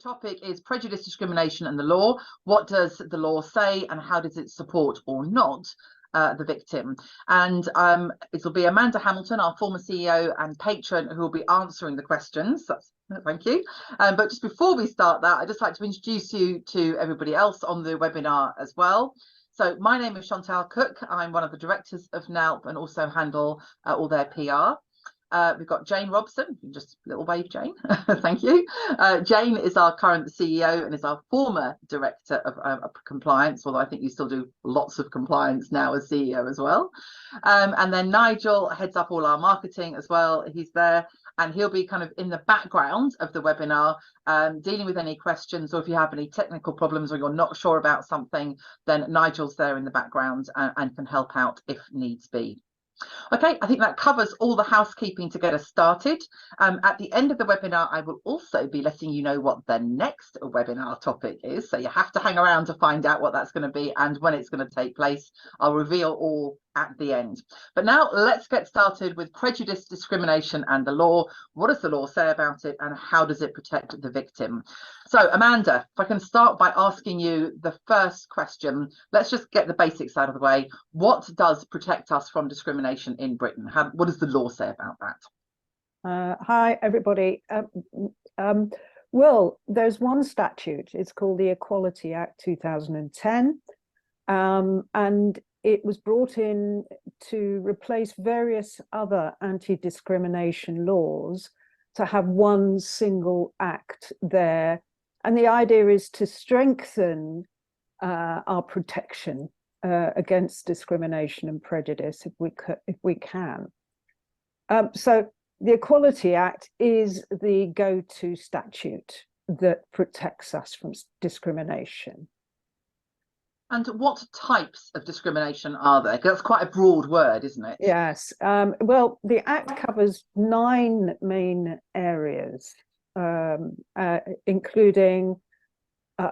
topic is prejudice, discrimination and the law. What does the law say and how does it support or not the victim? And it'll be Amanda Hamilton, our former CEO and patron, who will be answering the questions. Thank you. But just before we start that, I'd just like to introduce you to everybody else on the webinar as well. So my name is Chantal Cook. I'm one of the directors of NALP and also handle all their PR. We've got Jane Robson, just a little wave, Jane. Thank you. Jane is our current CEO and is our former director of compliance, although I think you still do lots of compliance now as CEO as well. And then Nigel heads up all our marketing as well. He's there and he'll be kind of in the background of the webinar, dealing with any questions, or if you have any technical problems or you're not sure about something, then Nigel's there in the background and can help out if needs be. Okay, I think that covers all the housekeeping to get us started. At the end of the webinar, I will also be letting you know what the next webinar topic is. So you have to hang around to find out what that's going to be and when it's going to take place. I'll reveal all at the end. But now let's get started with prejudice, discrimination and the law. What does the law say about it and how does it protect the victim? So Amanda, if I can start by asking you the first question, let's just get the basics out of the way. What does protect us from discrimination in Britain? What does the law say about that? Hi, everybody. Well, there's one statute. It's called the Equality Act 2010. And it was brought in to replace various other anti-discrimination laws to have one single act there. And the idea is to strengthen our protection against discrimination and prejudice if we can. So the Equality Act is the go-to statute that protects us from discrimination. And what types of discrimination are there? Because that's quite a broad word, isn't it? Yes. Well, the Act covers 9 main areas, including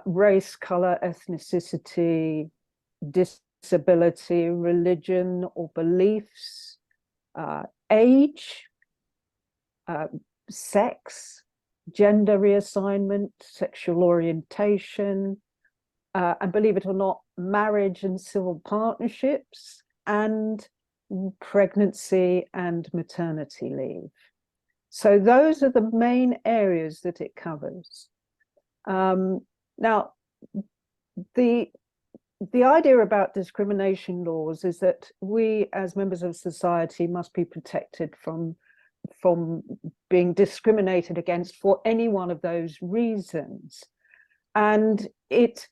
race, colour, ethnicity, disability, religion or beliefs, age, sex, gender reassignment, sexual orientation, and believe it or not, marriage and civil partnerships, and pregnancy and maternity leave. So those are the main areas that it covers. Now, the idea about discrimination laws is that we as members of society must be protected from being discriminated against for any one of those reasons. And it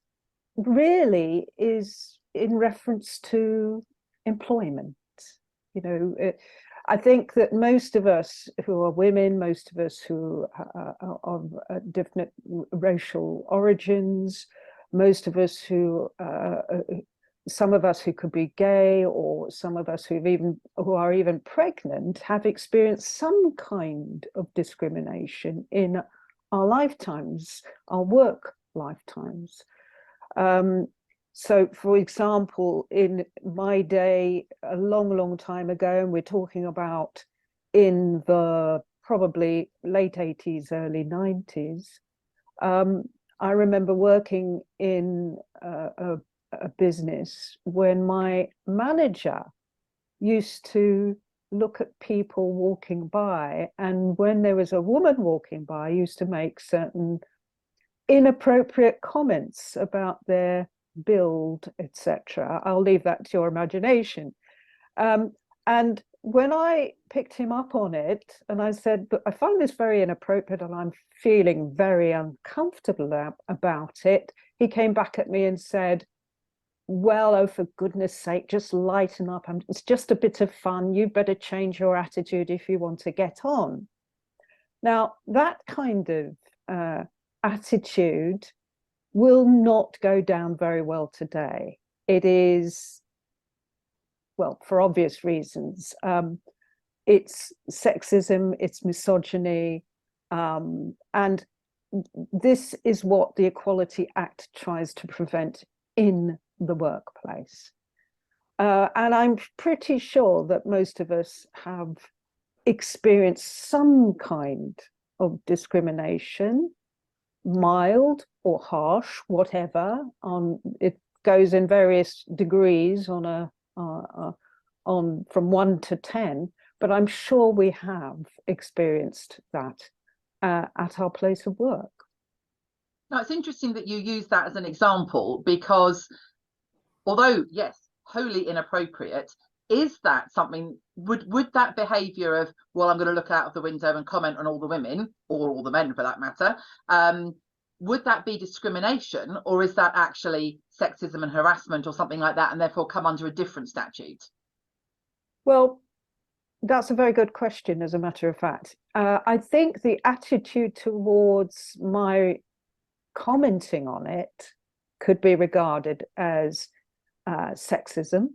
really is in reference to employment. You know, I think that most of us who are women, most of us who are of different racial origins, most of us who, some of us who could be gay, or some of us who are even pregnant, have experienced some kind of discrimination in our lifetimes, our work lifetimes. So, for example, in my day, a long time ago, and we're talking about in the probably late 80s, early 90s, I remember working in a business when my manager used to look at people walking by, and when there was a woman walking by, used to make certain inappropriate comments about their build, etc. I'll leave that to your imagination. And when I picked him up on it, and I said, but I find this very inappropriate and I'm feeling very uncomfortable about it, he came back at me and said, well, oh, for goodness sake, just lighten up. It's just a bit of fun. You better change your attitude if you want to get on. Now, that kind of attitude will not go down very well today. It is, well, for obvious reasons. It's sexism, it's misogyny, and this is what the Equality Act tries to prevent in the workplace. And I'm pretty sure that most of us have experienced some kind of discrimination mild or harsh, whatever. It goes in various degrees on from 1 to 10, but I'm sure we have experienced that at our place of work. Now, it's interesting that you use that as an example, because although, yes, wholly inappropriate, is that something, would that behaviour of, well, I'm going to look out of the window and comment on all the women, or all the men for that matter, would that be discrimination, or is that actually sexism and harassment or something like that, and therefore come under a different statute? Well, that's a very good question, as a matter of fact. I think the attitude towards my commenting on it could be regarded as sexism.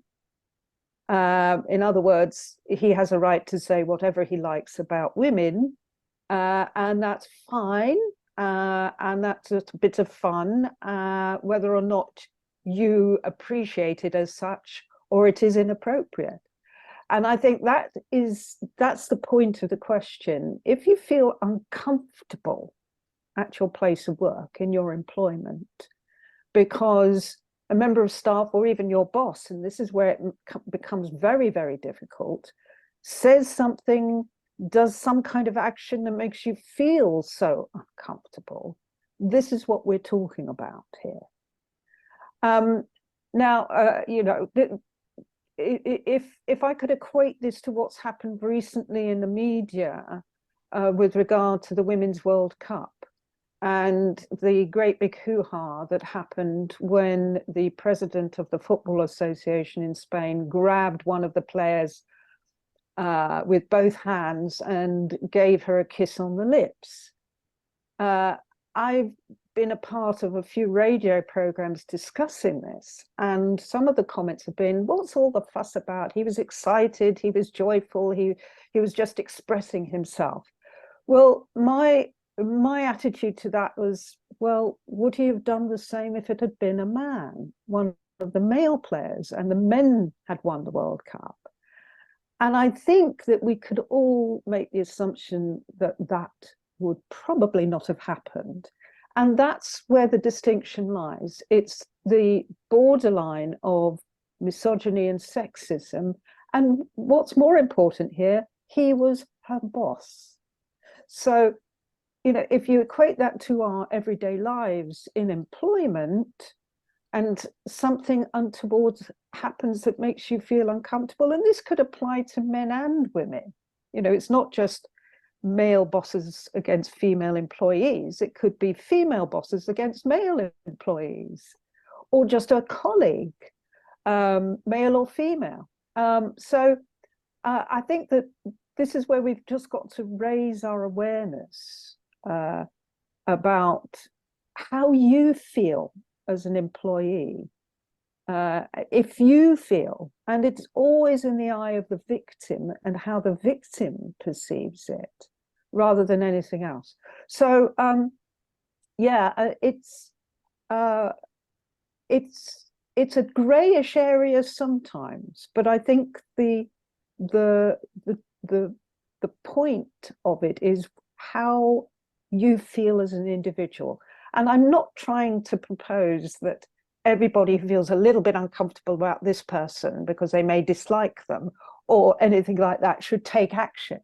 In other words, he has a right to say whatever he likes about women, and that's fine, and that's a bit of fun, whether or not you appreciate it as such or it is inappropriate. And I think that's the point of the question. If you feel uncomfortable at your place of work, in your employment, because a member of staff or even your boss, and this is where it becomes very, very difficult, says something, does some kind of action that makes you feel so uncomfortable, this is what we're talking about here. Now, you know, if I could equate this to what's happened recently in the media with regard to the Women's World Cup and the great big hoo-ha that happened when the president of the Football Association in Spain grabbed one of the players with both hands and gave her a kiss on the lips. I've been a part of a few radio programs discussing this, and some of the comments have been, what's all the fuss about? He was excited, he was joyful, he was just expressing himself. Well, my attitude to that was, well, would he have done the same if it had been a man, one of the male players, and the men had won the World Cup? And I think that we could all make the assumption that that would probably not have happened. And that's where the distinction lies. It's the borderline of misogyny and sexism. And what's more important here, he was her boss. So, you know, if you equate that to our everyday lives in employment, and something untoward happens that makes you feel uncomfortable, and this could apply to men and women. You know, it's not just male bosses against female employees. It could be female bosses against male employees, or just a colleague, male or female. So I think that this is where we've just got to raise our awareness about how you feel as an employee. If you feel, and it's always in the eye of the victim and how the victim perceives it, rather than anything else. So yeah, it's a grayish area sometimes, but I think the point of it is how you feel as an individual. And I'm not trying to propose that everybody who feels a little bit uncomfortable about this person because they may dislike them or anything like that should take action.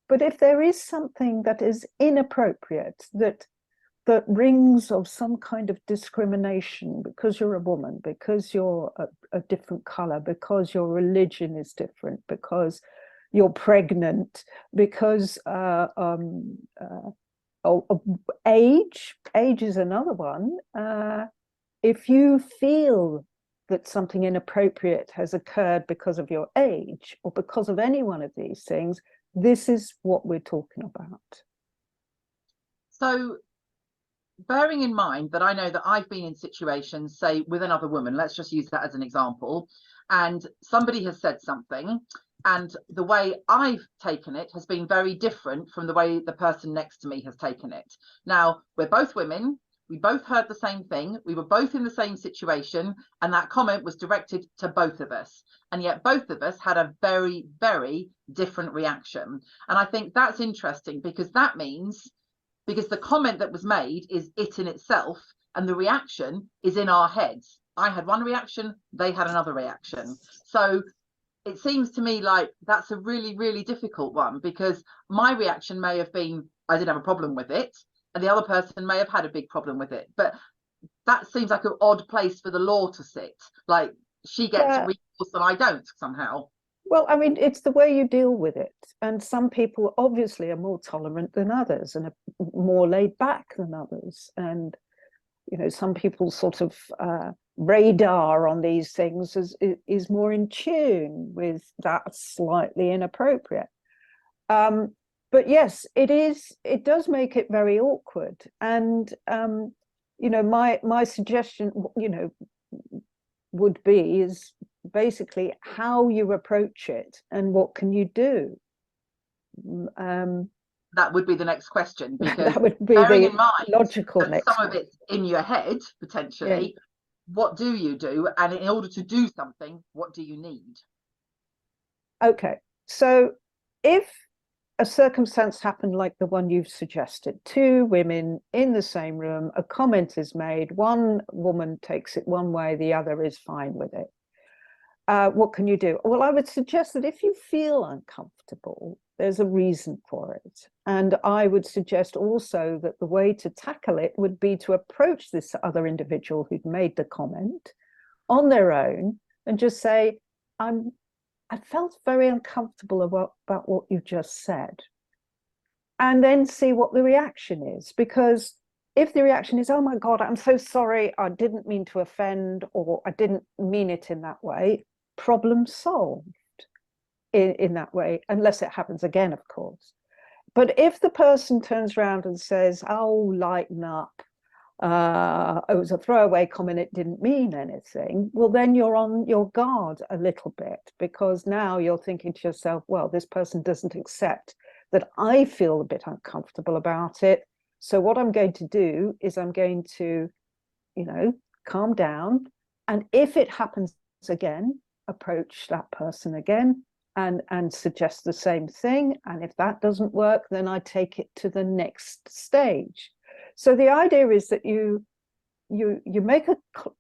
But if there is something that is inappropriate, that rings of some kind of discrimination because you're a woman, because you're a different color, because your religion is different, because you're pregnant, because age is another one. If you feel that something inappropriate has occurred because of your age or because of any one of these things, this is what we're talking about. So, bearing in mind that I know that I've been in situations, say with another woman, let's just use that as an example, and somebody has said something, and the way I've taken it has been very different from the way the person next to me has taken it. Now, we're both women, we both heard the same thing, we were both in the same situation, and that comment was directed to both of us. And yet both of us had a very, very different reaction. And I think that's interesting, because that means because the comment that was made is it in itself, and the reaction is in our heads. I had one reaction, they had another reaction. So it seems to me like that's a really, really difficult one, because my reaction may have been, I didn't have a problem with it, and the other person may have had a big problem with it. But that seems like an odd place for the law to sit. Like, she gets recourse and I don't somehow. Well, I mean, it's the way you deal with it. And some people obviously are more tolerant than others and are more laid back than others. And, you know, some people's sort of radar on these things is more in tune with that slightly inappropriate. But yes, it does make it very awkward. And, you know, my suggestion, you know, would be is basically how you approach it and what can you do. That would be the next question, because that would be bearing the in mind logical that next some one. of it's in your head potentially. Yeah. What do you do? And in order to do something, what do you need? Okay, so if a circumstance happened like the one you've suggested, two women in the same room, a comment is made, one woman takes it one way, the other is fine with it. What can you do? Well, I would suggest that if you feel uncomfortable, there's a reason for it. And I would suggest also that the way to tackle it would be to approach this other individual who'd made the comment on their own and just say, I felt very uncomfortable about what you just said. And then see what the reaction is. Because if the reaction is, oh my God, I'm so sorry, I didn't mean to offend, or I didn't mean it in that way, problem solved in that way, unless it happens again, of course. But if the person turns around and says, oh, lighten up, it was a throwaway comment, it didn't mean anything, well, then you're on your guard a little bit, because now you're thinking to yourself, well, this person doesn't accept that I feel a bit uncomfortable about it. So what I'm going to do is I'm going to, you know, calm down. And if it happens again, approach that person again and suggest the same thing. And if that doesn't work, then I take it to the next stage. So the idea is that you make a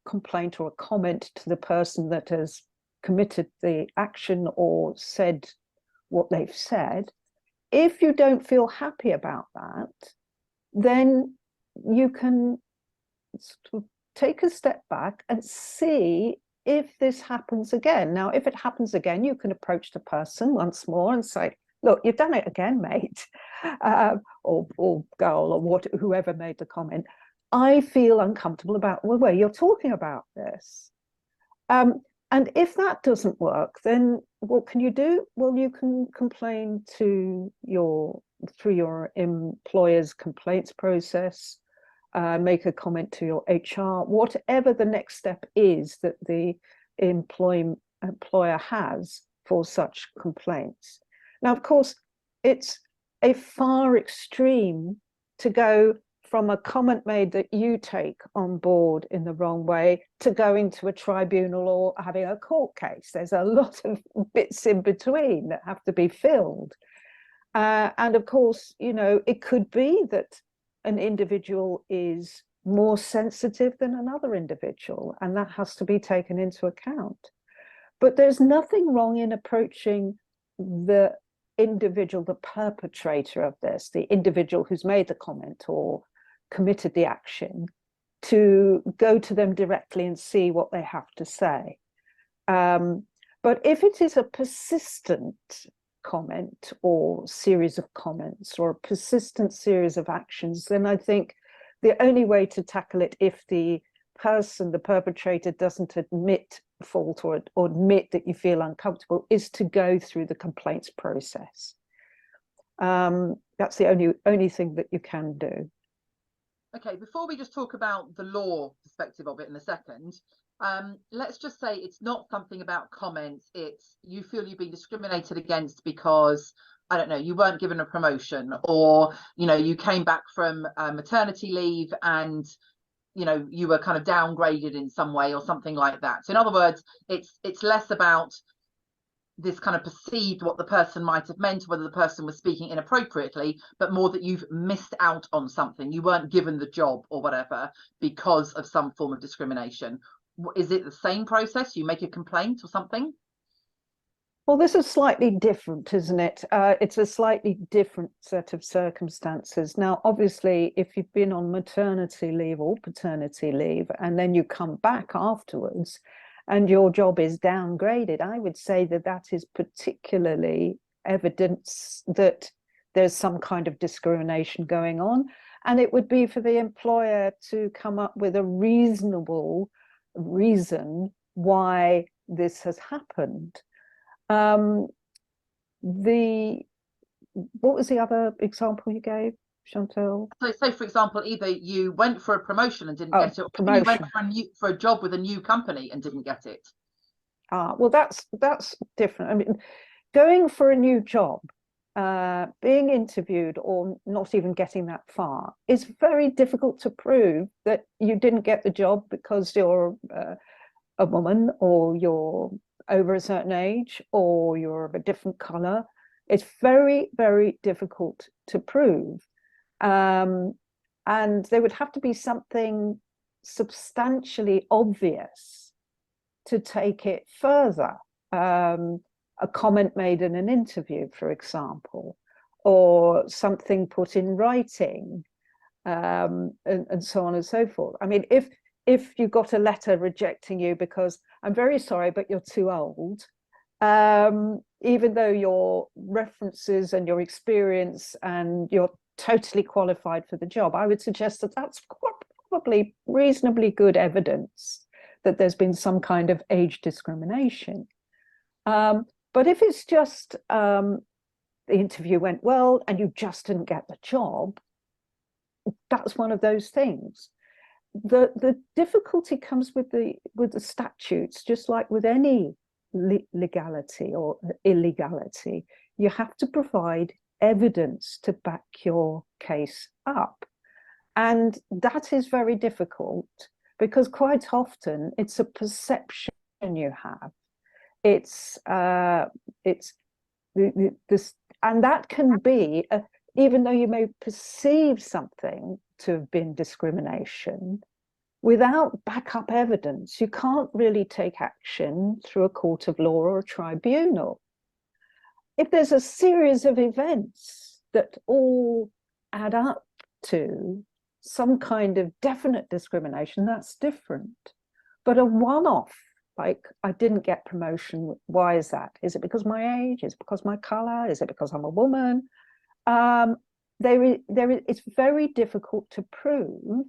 complaint or a comment to the person that has committed the action or said what they've said. If you don't feel happy about that, then you can sort of take a step back and see if this happens again. Now, if it happens again, you can approach the person once more and say, look, you've done it again, mate, or girl, or whoever made the comment. I feel uncomfortable about the way you're talking about this. And if that doesn't work, then what can you do? Well, you can complain through your employer's complaints process, make a comment to your HR, whatever the next step is that the employer has for such complaints. Now, of course, it's a far extreme to go from a comment made that you take on board in the wrong way to going to a tribunal or having a court case. There's a lot of bits in between that have to be filled. And of course, you know, it could be that an individual is more sensitive than another individual, and that has to be taken into account. But there's nothing wrong in approaching the individual, the perpetrator of this, the individual who's made the comment or committed the action, to go to them directly and see what they have to say. But if it is a persistent comment or series of comments or a persistent series of actions, then I think the only way to tackle it, if the person, the perpetrator, doesn't admit fault or admit that you feel uncomfortable, is to go through the complaints process. That's the only thing that you can do. Okay, before we just talk about the law perspective of it in a second, let's just say it's not something about comments. It's you feel you've been discriminated against because, I don't know, you weren't given a promotion, or, you know, you came back from maternity leave and, you know, you were kind of downgraded in some way or something like that. So in other words, it's less about this kind of perceived what the person might have meant, whether the person was speaking inappropriately, but more that you've missed out on something. You weren't given the job or whatever because of some form of discrimination. Is it the same process? You make a complaint or something? Well, this is slightly different, isn't it? It's a slightly different set of circumstances. Now, obviously, if you've been on maternity leave or paternity leave, and then you come back afterwards, and your job is downgraded, I would say that that is particularly evidence that there's some kind of discrimination going on. And it would be for the employer to come up with a reasonable reason why this has happened. What was the other example you gave, Chantal? So for example, either you went for a promotion and didn't get it, or promotion. you went for a job with a new company and didn't get it. Well, that's different. I mean, going for a new job, being interviewed or not even getting that far is very difficult to prove that you didn't get the job because you're a woman, or you're over a certain age, or you're of a different color. It's very, very difficult to prove. And there would have to be something substantially obvious to take it further. A comment made in an interview, for example, or something put in writing, and so on and so forth. I mean, if you got a letter rejecting you because I'm very sorry, but you're too old, even though your references and your experience and you're totally qualified for the job, I would suggest that that's probably reasonably good evidence that there's been some kind of age discrimination. But if it's just the interview went well and you just didn't get the job, that's one of those things. The difficulty comes with the statutes, just like with any legality or illegality. You have to provide evidence to back your case up, and that is very difficult because quite often it's a perception you have. It's this, and that can be even though you may perceive something to have been discrimination, without backup evidence, you can't really take action through a court of law or a tribunal. If there's a series of events that all add up to some kind of definite discrimination, that's different. But a one-off, like I didn't get promotion, why is that? Is it because my age? Is it because my color? Is it because I'm a woman? It's very difficult to prove,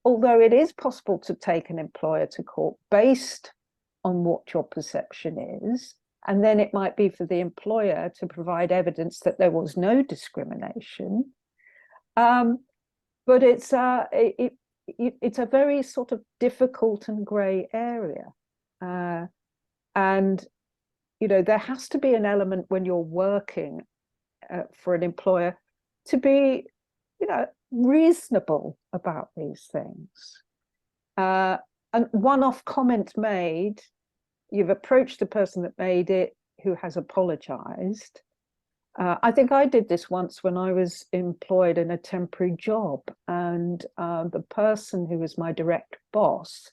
although it is possible to take an employer to court based on what your perception is, and then it might be for the employer to provide evidence that there was no discrimination. But it's a very sort of difficult and grey area, and there has to be an element when you're working for an employer to be, reasonable about these things. And one-off comment made, you've approached the person that made it, who has apologized. I think I did this once when I was employed in a temporary job, and the person who was my direct boss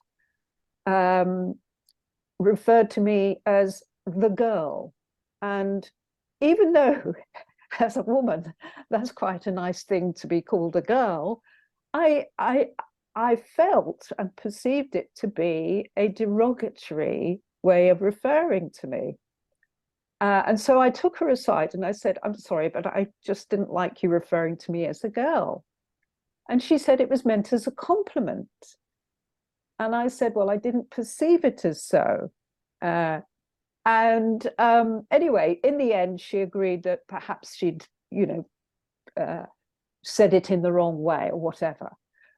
referred to me as the girl. And even though as a woman, that's quite a nice thing to be called a girl, I felt and perceived it to be a derogatory way of referring to me. And so I took her aside and I said, I'm sorry, but I just didn't like you referring to me as a girl. And she said it was meant as a compliment. And I said, well, I didn't perceive it as so. Anyway, in the end, she agreed that perhaps she'd, said it in the wrong way or whatever.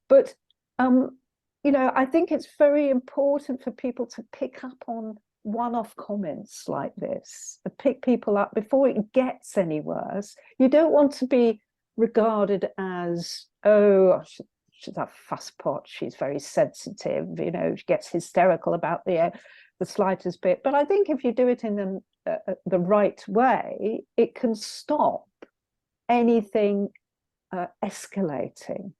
But, I think it's very important for people to pick up on one-off comments like this, to pick people up before it gets any worse. You don't want to be regarded as, oh, she's a fusspot, she's very sensitive, she gets hysterical about the slightest bit. But I think if you do it in the right way, it can stop anything escalating.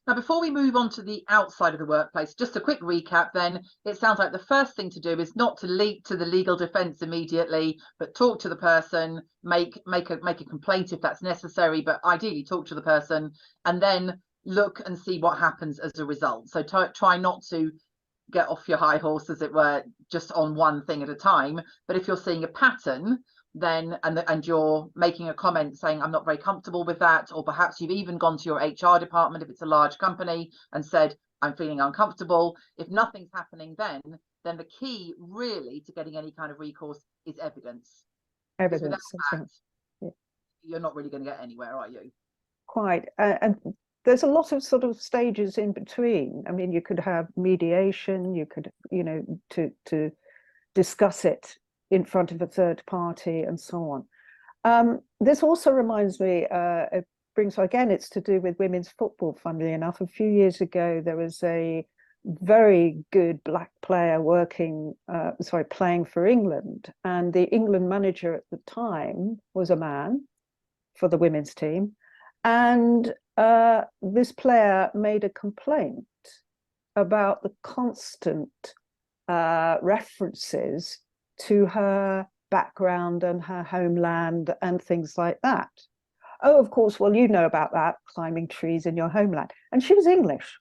Now, before we move on to the outside of the workplace, just a quick recap then. It sounds like the first thing to do is not to leap to the legal defence immediately, but talk to the person, make a complaint if that's necessary, but ideally talk to the person, and then look and see what happens as a result. So try not to get off your high horse, as it were, just on one thing at a time. But if you're seeing a pattern, then and you're making a comment saying I'm not very comfortable with that, or perhaps you've even gone to your HR department if it's a large company and said I'm feeling uncomfortable. If nothing's happening, then the key really to getting any kind of recourse is evidence. Evidence, that, yeah. You're not really going to get anywhere, are you? Quite. And there's a lot of sort of stages in between. I mean, you could have mediation, you could, to discuss it in front of a third party and so on. This also reminds me, it brings, again, it's to do with women's football, funnily enough. A few years ago, there was a very good black player playing for England. And the England manager at the time was a man for the women's team. And this player made a complaint about the constant references to her background and her homeland and things like that. Oh, of course, well, you know about that, climbing trees in your homeland. And she was English,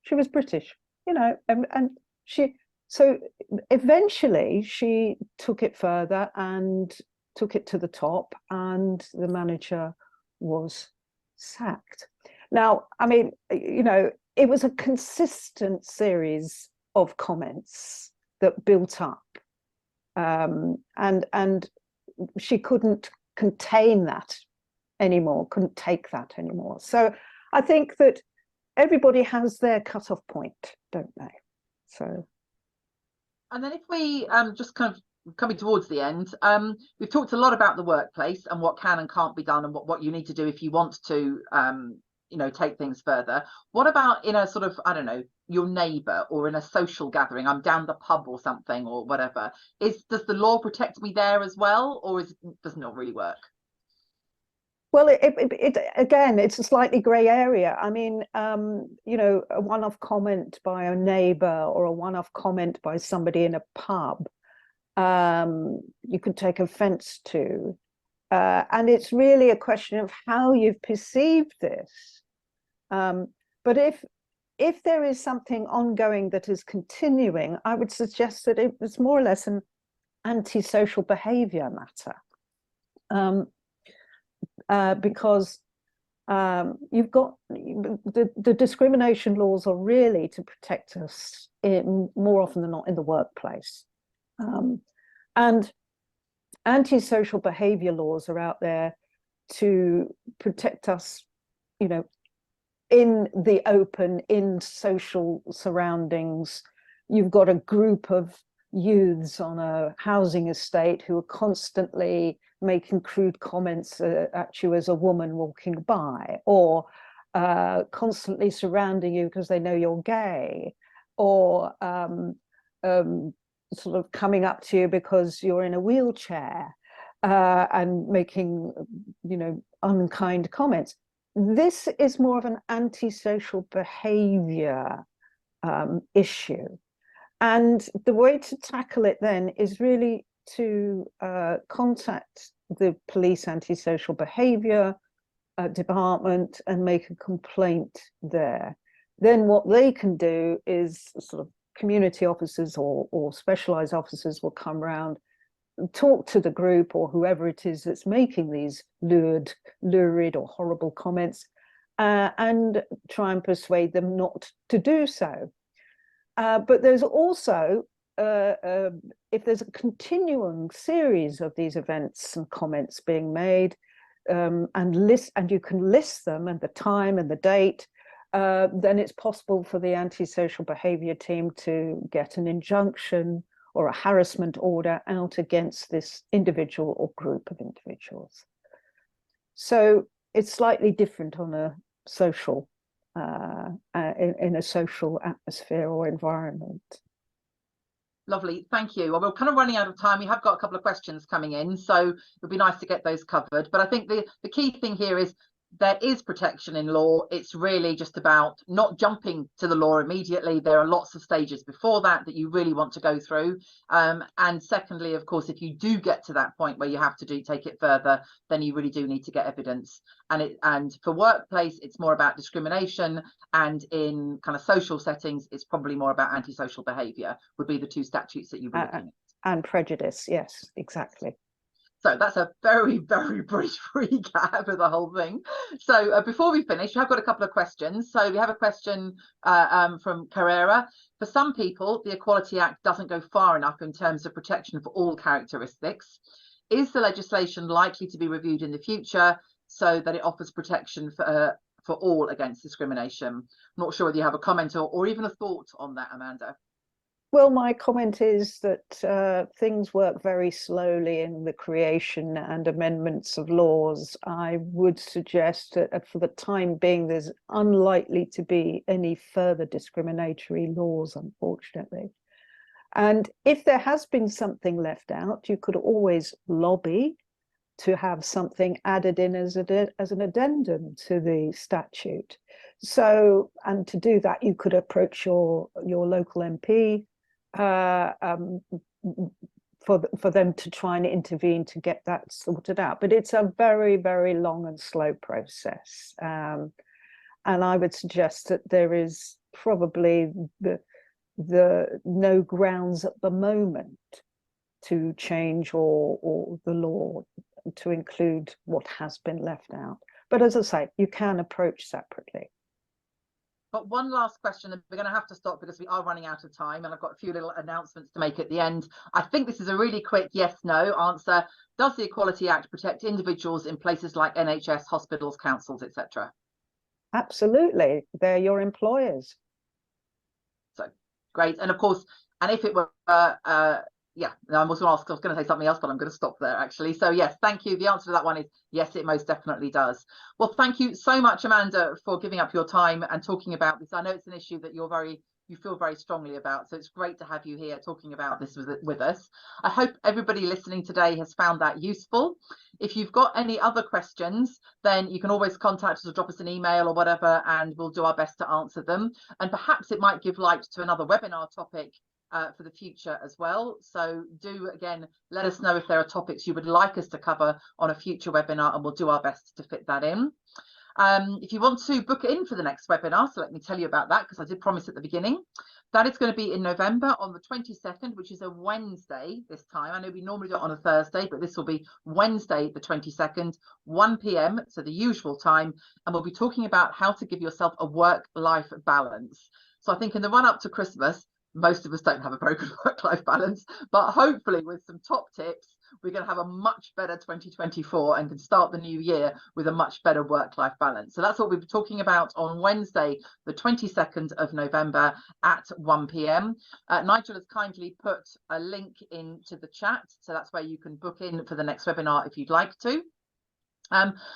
she was British, and so eventually she took it further and took it to the top, and the manager was sacked. Now, I mean, it was a consistent series of comments that built up. And she couldn't contain that anymore, couldn't take that anymore. So I think that everybody has their cutoff point, don't they? So, and then if we just kind of coming towards the end, we've talked a lot about the workplace and what can and can't be done, and what you need to do if you want to take things further. What about in a sort of, I don't know, your neighbour, or in a social gathering? I'm down the pub or something, or whatever. Does the law protect me there as well, or does not really work? Well, it again, it's a slightly grey area. I mean, a one-off comment by a neighbour or a one-off comment by somebody in a pub, you could take offence to. And it's really a question of how you've perceived this. But if there is something ongoing that is continuing, I would suggest that it was more or less an antisocial behaviour matter. Because you've got the discrimination laws are really to protect us more often than not in the workplace. And antisocial behaviour laws are out there to protect us, in the open, in social surroundings. You've got a group of youths on a housing estate who are constantly making crude comments at you as a woman walking by, or constantly surrounding you because they know you're gay, or sort of coming up to you because you're in a wheelchair and making, unkind comments. This is more of an antisocial behavior issue. And the way to tackle it then is really to contact the police antisocial behavior department and make a complaint there. Then what they can do is sort of community officers or specialized officers will come around, talk to the group or whoever it is that's making these lurid or horrible comments, and try and persuade them not to do so. But there's also, if there's a continuing series of these events and comments being made, and you can list them and the time and the date, then it's possible for the antisocial behavior team to get an injunction or a harassment order out against this individual or group of individuals. So it's slightly different on a social, in a social atmosphere or environment. Lovely, thank you. Well, we're kind of running out of time. We have got a couple of questions coming in, so it'll be nice to get those covered. But I think the key thing here is there is protection in law. It's really just about not jumping to the law immediately. There are lots of stages before that you really want to go through. And secondly, of course, if you do get to that point where you have to take it further, then you really do need to get evidence. And for workplace, it's more about discrimination, and in kind of social settings, it's probably more about antisocial behaviour would be the two statutes that you were looking at. And prejudice, yes, exactly. So that's a very, very brief recap of the whole thing. So before we finish, I've got a couple of questions. So we have a question from Carrera. For some people, the Equality Act doesn't go far enough in terms of protection for all characteristics. Is the legislation likely to be reviewed in the future so that it offers protection for all against discrimination? I'm not sure whether you have a comment or even a thought on that, Amanda. Well, my comment is that things work very slowly in the creation and amendments of laws. I would suggest that for the time being, there's unlikely to be any further discriminatory laws, unfortunately. And if there has been something left out, you could always lobby to have something added in as an addendum to the statute. So, and to do that, you could approach your local MP for them to try and intervene to get that sorted out. But it's a very, very long and slow process. And I would suggest that there is probably the no grounds at the moment to change or the law to include what has been left out. But as I say, you can approach separately. But one last question, and we're going to have to stop because we are running out of time, and I've got a few little announcements to make at the end. I think this is a really quick yes/no answer. Does the Equality Act protect individuals in places like NHS, hospitals, councils, etc.? Absolutely, they're your employers. So great, and of course, and if it were yeah, I was going to say something else, but I'm going to stop there actually. So yes, thank you. The answer to that one is yes, it most definitely does. Well, thank you so much, Amanda, for giving up your time and talking about this. I know it's an issue that you feel very strongly about, so it's great to have you here talking about this with us. I hope everybody listening today has found that useful. If you've got any other questions, then you can always contact us or drop us an email or whatever, and we'll do our best to answer them. And perhaps it might give light to another webinar topic for the future as well. So do again let us know if there are topics you would like us to cover on a future webinar, and we'll do our best to fit that in. If you want to book it in for the next webinar, so let me tell you about that, because I did promise at the beginning. That is going to be in November on the 22nd, which is a Wednesday this time. I know we normally do it on a Thursday, but this will be Wednesday the 22nd, 1 p.m, so the usual time, and we'll be talking about how to give yourself a work-life balance. So I think in the run-up to Christmas, most of us don't have a very good work-life balance, but hopefully with some top tips, we're going to have a much better 2024 and can start the new year with a much better work-life balance. So that's what we'll be talking about on Wednesday, the 22nd of November at 1 p.m. Nigel has kindly put a link into the chat, so that's where you can book in for the next webinar if you'd like to.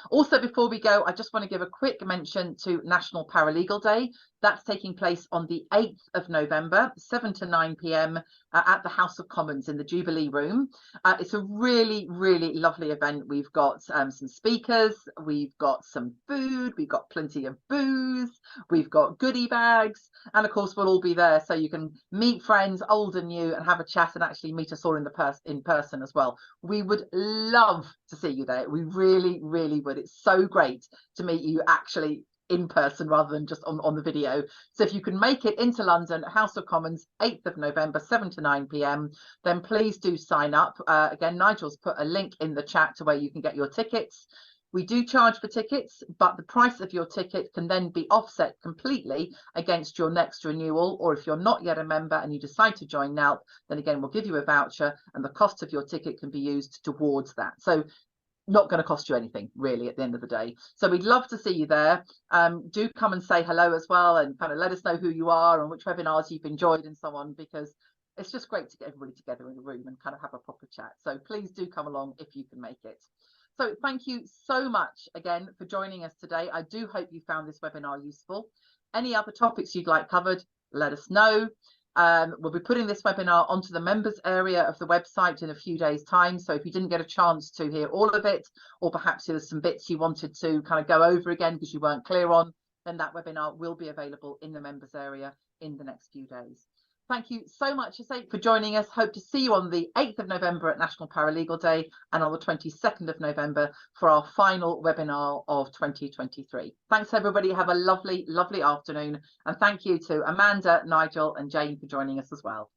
Also, before we go, I just want to give a quick mention to National Paralegal Day. That's taking place on the 8th of November, 7 to 9 p.m. At the House of Commons in the Jubilee Room. It's a really, really lovely event. We've got some speakers, we've got some food, we've got plenty of booze, we've got goodie bags, and of course we'll all be there, so you can meet friends, old and new, and have a chat and actually meet us all in person as well. We would love to see you there. We really, really would. It's so great to meet you actually in person rather than just on the video. So if you can make it into London, House of Commons, 8th of November, 7 to 9 p.m, then please do sign up. Again, Nigel's put a link in the chat to where you can get your tickets. We do charge for tickets, but the price of your ticket can then be offset completely against your next renewal, or if you're not yet a member and you decide to join now, then again, we'll give you a voucher and the cost of your ticket can be used towards that. So not going to cost you anything really at the end of the day. So we'd love to see you there. Do come and say hello as well, and kind of let us know who you are and which webinars you've enjoyed and so on, because it's just great to get everybody together in the room and kind of have a proper chat. So please do come along if you can make it. So thank you so much again for joining us today. I do hope you found this webinar useful. Any other topics you'd like covered, let us know. We'll be putting this webinar onto the members area of the website in a few days' time. So if you didn't get a chance to hear all of it, or perhaps there's some bits you wanted to kind of go over again because you weren't clear on, then that webinar will be available in the members area in the next few days. Thank you so much, for joining us. Hope to see you on the 8th of November at National Paralegal Day and on the 22nd of November for our final webinar of 2023. Thanks, everybody. Have a lovely, lovely afternoon. And thank you to Amanda, Nigel and Jane for joining us as well.